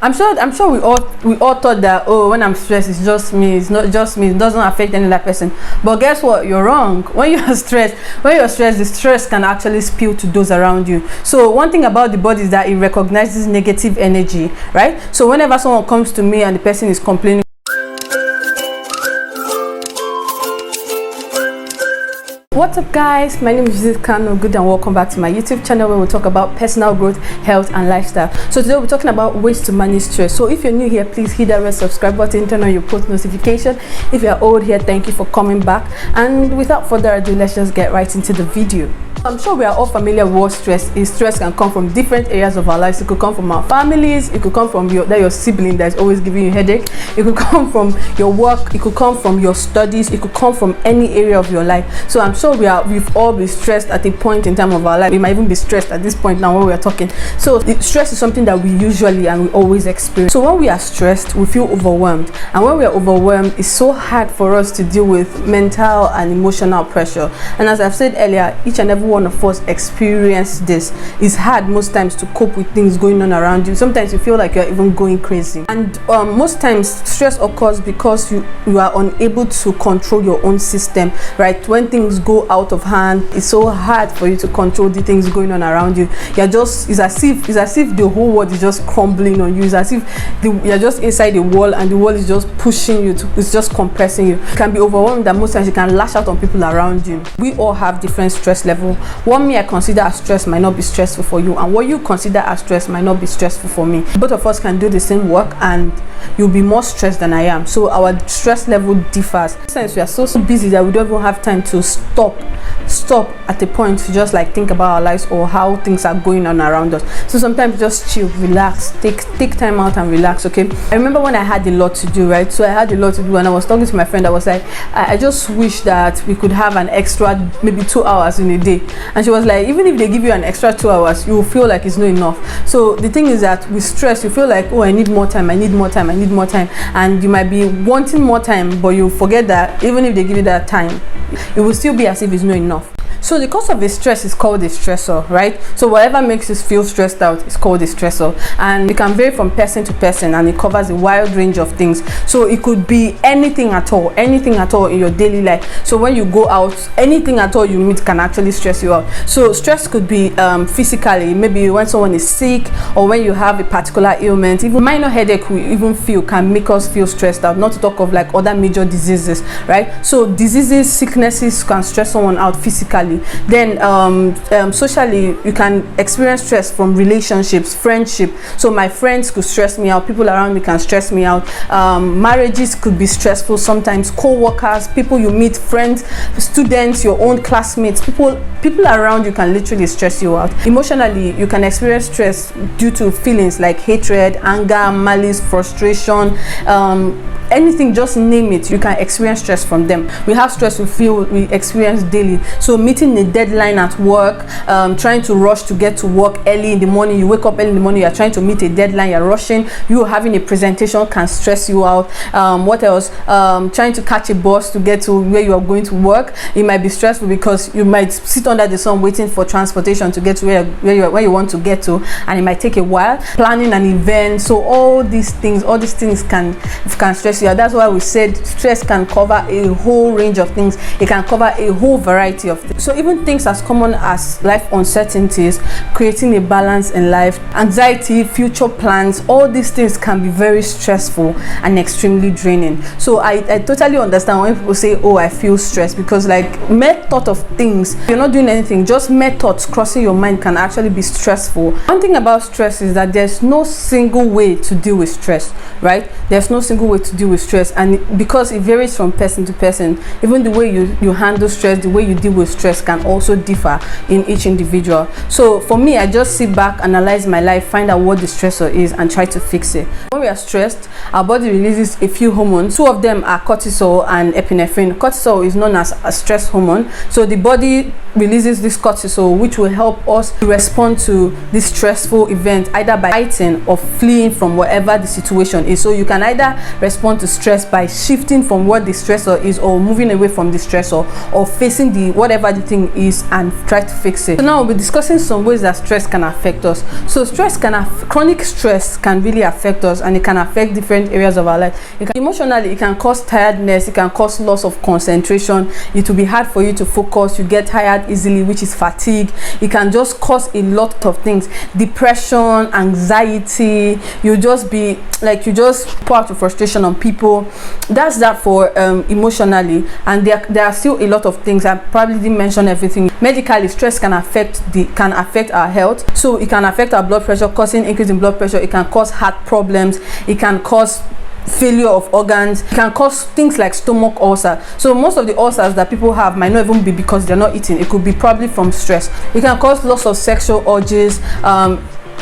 I'm sure we all thought that, oh, when I'm stressed, it's just me, it's not just me, it doesn't affect any other person. But guess what? You're wrong. When you're stressed, the stress can actually spill to those around you. So one thing about the body is that it recognizes negative energy, right? So whenever someone comes to me and the person is complaining, what's up guys, my name is Judith, Kanu. Good and welcome back to my YouTube channel where we talk about personal growth, health and lifestyle. So today we're talking about ways to manage stress. So if you're new here, please hit that red subscribe button, turn on your post notification. If you're old here, thank you for coming back, and without further ado, let's just get right into the video. I'm sure we are all familiar with what stress is. Stress can come from different areas of our lives. It could come from our families, it could come from your sibling that's always giving you a headache, it could come from your work, it could come from your studies, it could come from any area of your life. So I'm sure we've all been stressed at a point in time of our life. We might even be stressed at this point now when we are talking. So stress is something that we usually and we always experience. So when we are stressed, we feel overwhelmed, and when we are overwhelmed, it's so hard for us to deal with mental and emotional pressure. And as I've said earlier, each and every one of us experience this. It's hard most times to cope with things going on around you. Sometimes you feel like you're even going crazy, and most times stress occurs because you are unable to control your own system, right? When things go out of hand, it's so hard for you to control the things going on around you. It's as if the whole world is just crumbling on you. It's as if you're just inside the wall and the wall is just pushing you it's just compressing you. You can be overwhelmed that most times you can lash out on people around you. We all have different stress level. What I consider as stress might not be stressful for you, and what you consider as stress might not be stressful for me. Both of us can do the same work and you'll be more stressed than I am, so our stress level differs. Since we are so busy that we don't even have time to stop at a point to just like think about our lives or how things are going on around us. So sometimes just chill, relax, take time out and relax. Okay, I remember when I had a lot to do, right? So I had a lot to do, and I was talking to my friend. I was like, I just wish that we could have an extra maybe 2 hours in a day. And she was like, even if they give you an extra 2 hours, you will feel like it's not enough. So the thing is that with stress, you feel like, oh, I need more time, and you might be wanting more time, but you forget that even if they give you that time, it will still be as if it's not enough. So the cause of a stress is called a stressor, right? So whatever makes us feel stressed out is called a stressor, and it can vary from person to person, and it covers a wide range of things. So it could be anything at all in your daily life. So when you go out, anything at all you meet can actually stress you out. So stress could be physically, maybe when someone is sick or when you have a particular ailment. Even minor headache we can make us feel stressed out, not to talk of like other major diseases, right? So diseases, sicknesses can stress someone out physically. Then socially, you can experience stress from relationships, friendship. So my friends could stress me out, people around me can stress me out. Marriages could be stressful sometimes, co-workers, people you meet, friends, students, your own classmates, people around you can literally stress you out. Emotionally, you can experience stress due to feelings like hatred, anger, malice, frustration, anything, just name it, you can experience stress from them. We have stress we experience daily. So meeting a deadline at work, trying to rush to get to work early in the morning. You wake up early in the morning, you're trying to meet a deadline, you're rushing, you having a presentation can stress you out. What else? Trying to catch a bus to get to where you are going to work, it might be stressful because you might sit under the sun waiting for transportation to get to where you want to get to, and it might take a while. Planning an event. So all these things can stress you out. That's why we said stress can cover a whole range of things. It can cover a whole variety of things. So even things as common as life uncertainties, creating a balance in life, anxiety, future plans, all these things can be very stressful and extremely draining. So I totally understand when people say, oh, I feel stressed, because like mere thought of things, you're not doing anything, just mere thoughts crossing your mind can actually be stressful. One thing about stress is that there's no single way to deal with stress, right? There's no single way to deal with stress, and because it varies from person to person, even the way you handle stress, the way you deal with stress can also differ in each individual. So for me, I just sit back, analyze my life, find out what the stressor is and try to fix it. When we are stressed, our body releases a few hormones. Two of them are cortisol and epinephrine. Cortisol is known as a stress hormone. So the body releases this cortisol, which will help us respond to this stressful event either by fighting or fleeing from whatever the situation is. So you can either respond to stress by shifting from what the stressor is, or moving away from the stressor, or facing the whatever the thing is and try to fix it. So now we'll be discussing some ways that stress can affect us. So chronic stress can really affect us, and it can affect different areas of our life. Emotionally, it can cause tiredness, it can cause loss of concentration, it will be hard for you to focus, you get tired easily, which is fatigue. It can just cause a lot of things, depression, anxiety. You just pour out your frustration on people. That's that for emotionally. And there are still a lot of things. I probably didn't mention everything. Medically, stress can affect our health. So it can affect our blood pressure, causing increase in blood pressure. It can cause heart problems, it can cause failure of organs, it can cause things like stomach ulcer. So most of the ulcers that people have might not even be because they're not eating. It could be probably from stress. It can cause loss of sexual urges.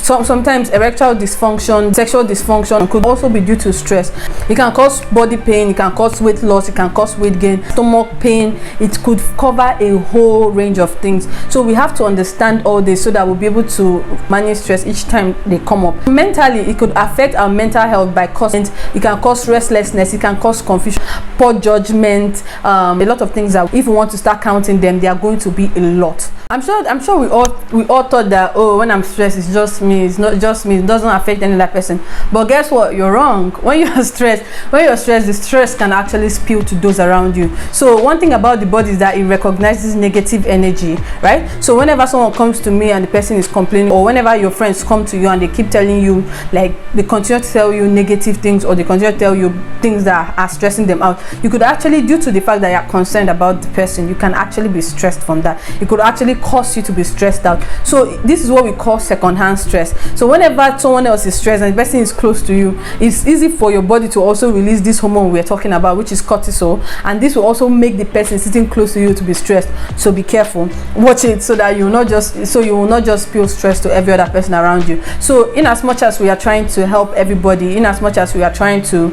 Sometimes erectile dysfunction, sexual dysfunction could also be due to stress. It can cause body pain, it can cause weight loss, it can cause weight gain, stomach pain. It could cover a whole range of things. So we have to understand all this so that we'll be able to manage stress each time they come up. Mentally, it could affect our mental health by causing, it can cause restlessness, it can cause confusion, poor judgment, a lot of things that if we want to start counting them, they are going to be a lot. I'm sure we all thought that, oh, when I'm stressed, it's just me, it's not just me, it doesn't affect any other person. But guess what? You're wrong. When you're stressed, the stress can actually spill to those around you. So one thing about the body is that it recognizes negative energy, right? So whenever someone comes to me and the person is complaining, or whenever your friends come to you and they keep telling you, like, they continue to tell you negative things, or they continue to tell you things that are stressing them out, you could actually, due to the fact that you're concerned about the person, you can actually be stressed from that. It could actually cause you to be stressed out. So this is what we call secondhand stress. So whenever someone else is stressed and the person is close to you, it's easy for your body to also release this hormone we're talking about, which is cortisol, and this will also make the person sitting close to you to be stressed. So be careful, watch it, so that you will not just feel stress to every other person around you. So in as much as we are trying to help everybody, in as much as we are trying to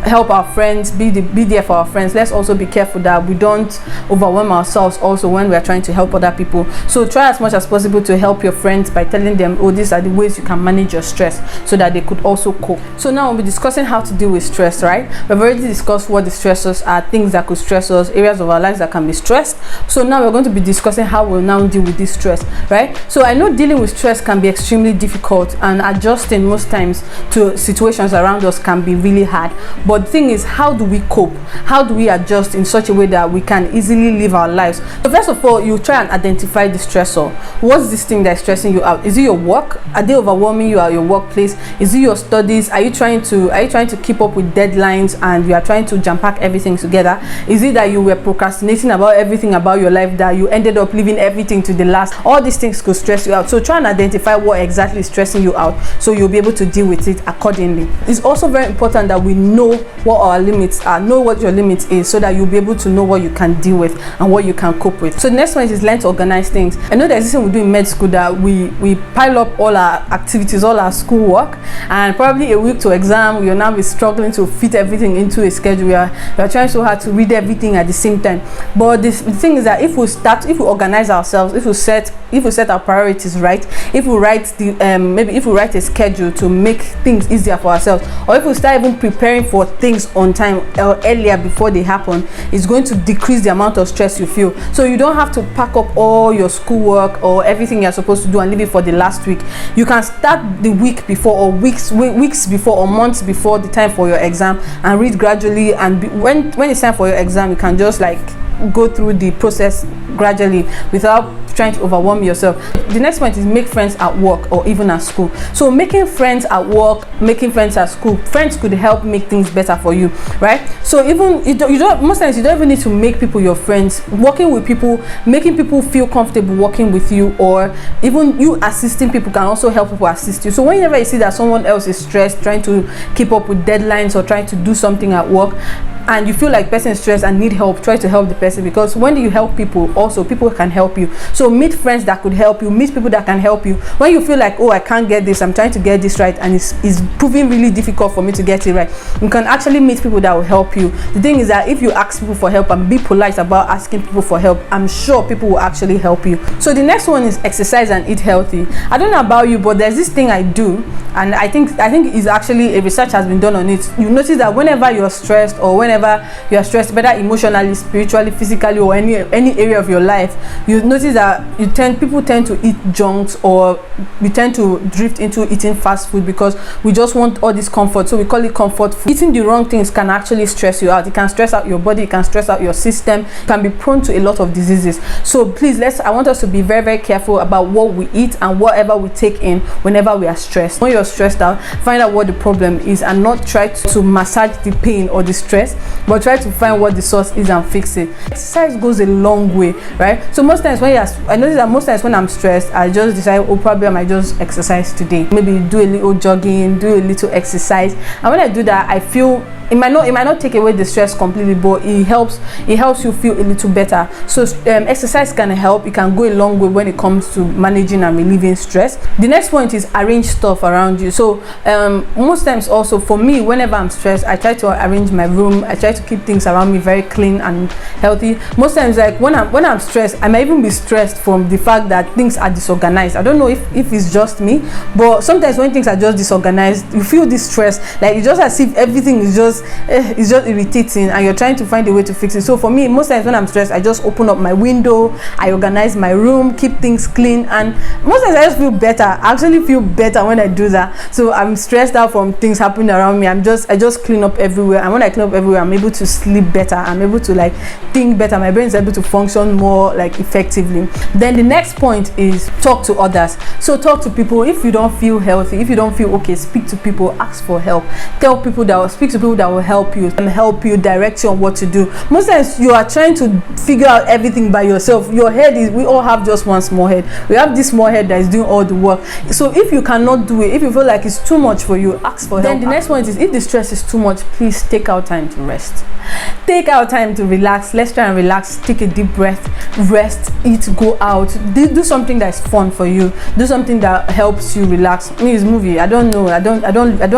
help our friends, be there for our friends, let's also be careful that we don't overwhelm ourselves also when we are trying to help other people. So try as much as possible to help your friends by telling them, oh, these are the ways you can manage your stress, so that they could also cope. So now we'll be discussing how to deal with stress, right? We've already discussed what the stressors are, things that could stress us, areas of our lives that can be stressed. So now we're going to be discussing how we'll now deal with this stress, right? So I know dealing with stress can be extremely difficult, and adjusting most times to situations around us can be really hard. But the thing is, how do we cope? How do we adjust in such a way that we can easily live our lives? So first of all, you try and identify the stressor. What's this thing that's stressing you out? Is it your work? Are they overwhelming you at your workplace? Is it your studies? Are you trying to keep up with deadlines and you are trying to jam pack everything together? Is it that you were procrastinating about everything about your life, that you ended up leaving everything to the last? All these things could stress you out. So try and identify what exactly is stressing you out, so you'll be able to deal with it accordingly. It's also very important that we know what our limits are, know what your limits is, so that you'll be able to know what you can deal with and what you can cope with. So the next one is learn to organize things. I know there's this thing we do in med school, that we pile up all our activities, all our school work, and probably a week to exam, you'll now be struggling to fit everything into a schedule. You're trying so hard to read everything at the same time. But the thing is that if we organize ourselves, if we set our priorities right, if we write if we write a schedule to make things easier for ourselves, or if we start even preparing for things on time or earlier before they happen, it's going to decrease the amount of stress you feel. So you don't have to pack up all your schoolwork or everything you're supposed to do and leave it for the last week. You can start the week before, or weeks before, or months before the time for your exam, and read gradually. And when it's time for your exam, you can just like go through the process gradually without trying to overwhelm yourself. The next point is make friends at work or even at school. So making friends at work, making friends at school, friends could help make things better for you, right? So even most times you don't even need to make people your friends. Working with people, making people feel comfortable working with you, or even you assisting people, can also help people assist you. So whenever you see that someone else is stressed, trying to keep up with deadlines or trying to do something at work, and you feel like person is stressed and need help, try to help the person, because when you help people, also people can help you. So meet friends that could help you, meet people that can help you. When you feel like, oh, I can't get this, I'm trying to get this right, and it's proving really difficult for me to get it right, you can actually meet people that will help you. The thing is that if you ask people for help and be polite about asking people for help, I'm sure people will actually help you. So the next one is exercise and eat healthy. I don't know about you, but there's this thing I do, and I think is actually a research has been done on it. You notice that whenever you're stressed, or whenever you're stressed, whether emotionally, spiritually, physically, or any area of your life, you notice that people tend to eat junks, or we tend to drift into eating fast food because we just want all this comfort. So we call it comfort food. Eating the wrong things can actually stress you out. It can stress out your body, it can stress out your system, it can be prone to a lot of diseases. So please, I want us to be very, very careful about what we eat and whatever we take in whenever we are stressed. When you're stressed out, find out what the problem is and not try to massage the pain or the stress, but try to find what the source is and fix it. Exercise goes a long way, right? So most times I notice that most times when I'm stressed, I just decide, oh, probably I might just exercise today. Maybe do a little jogging, do a little exercise, and when I do that, I feel it might not take away the stress completely, but it helps you feel a little better. So exercise can help. It can go a long way when it comes to managing and relieving stress. The next point is arrange stuff around you. So most times also for me, whenever I'm stressed, I try to arrange my room. I try to keep things around me very clean and healthy. Most times, like when I'm stressed, I might even be stressed from the fact that things are disorganized. I don't know if it's just me, but sometimes when things are just disorganized, you feel this stress, like it's just as if everything is just irritating and you're trying to find a way to fix it. So for me, most times when I'm stressed, I just open up my window, I organize my room, keep things clean, and most times I just feel better. I actually feel better when I do that. So I'm stressed out from things happening around me. I just clean up everywhere, and when I clean up everywhere, I'm able to sleep better. I'm able to like think better. My brain is able to function more like effectively. Then the next point is talk to others. So talk to people. If you don't feel healthy, if you don't feel okay, speak to people, ask for help. Speak to people that will help you, direct you on what to do. Most times you are trying to figure out everything by yourself. Your head is, we all have just one small head. We have this small head that is doing all the work. So if you cannot do it, if you feel like it's too much for you, ask for help. Then the next point is, if the stress is too much, please take out time to rest. Take out time to relax. Let's try and relax. Take a deep breath, rest, eat, go out, do something that is fun for you. Do something that helps you relax. Me is movie. I don't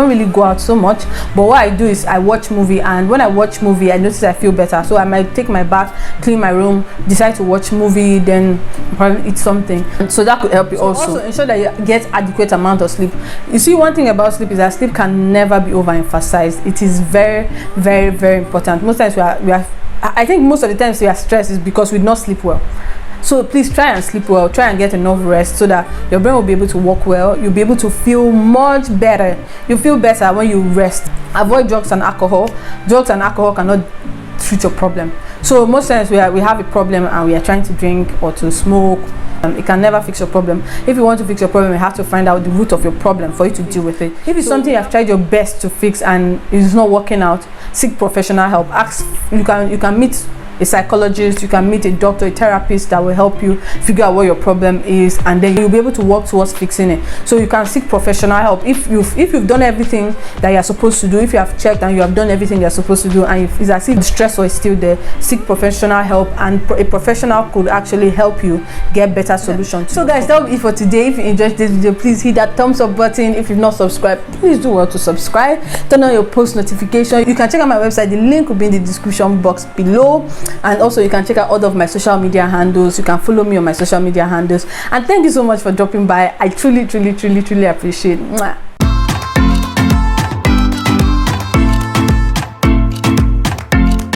really go out so much, but what I do is I watch movie, and when I watch movie, I notice I feel better. So I might take my bath, clean my room, decide to watch movie, then probably eat something. And so that could help you. So also ensure that you get adequate amount of sleep. You see, one thing about sleep is that sleep can never be overemphasized. It is very, very, very important. Most times I think most of the times we are stressed is because we do not sleep well. So please try and sleep well, try and get enough rest so that your brain will be able to work well. You'll be able to feel much better. You feel better when you rest. Avoid drugs and alcohol. Drugs and alcohol cannot treat your problem. So most times we have a problem and we are trying to drink or to smoke. It can never fix your problem. If you want to fix your problem, you have to find out the root of your problem for you to deal with it. If it's something you have tried your best to fix and it's not working out, seek professional help. You can meet a psychologist, you can meet a doctor, a therapist that will help you figure out what your problem is, and then you'll be able to work towards fixing it. So you can seek professional help if you've done everything that you're supposed to do. If you have checked and you have done everything you're supposed to do, and it's as if the stressor is still there, seek professional help, and a professional could actually help you get better solutions. So guys, that will be it for today. If you enjoyed this video, please hit that thumbs up button. If you've not subscribed, please do well to subscribe. Turn on your post notification. You can check out my website. The link will be in the description box below. And also you can check out all of my social media handles. You can follow me on my social media handles. And thank you so much for dropping by. I truly appreciate it.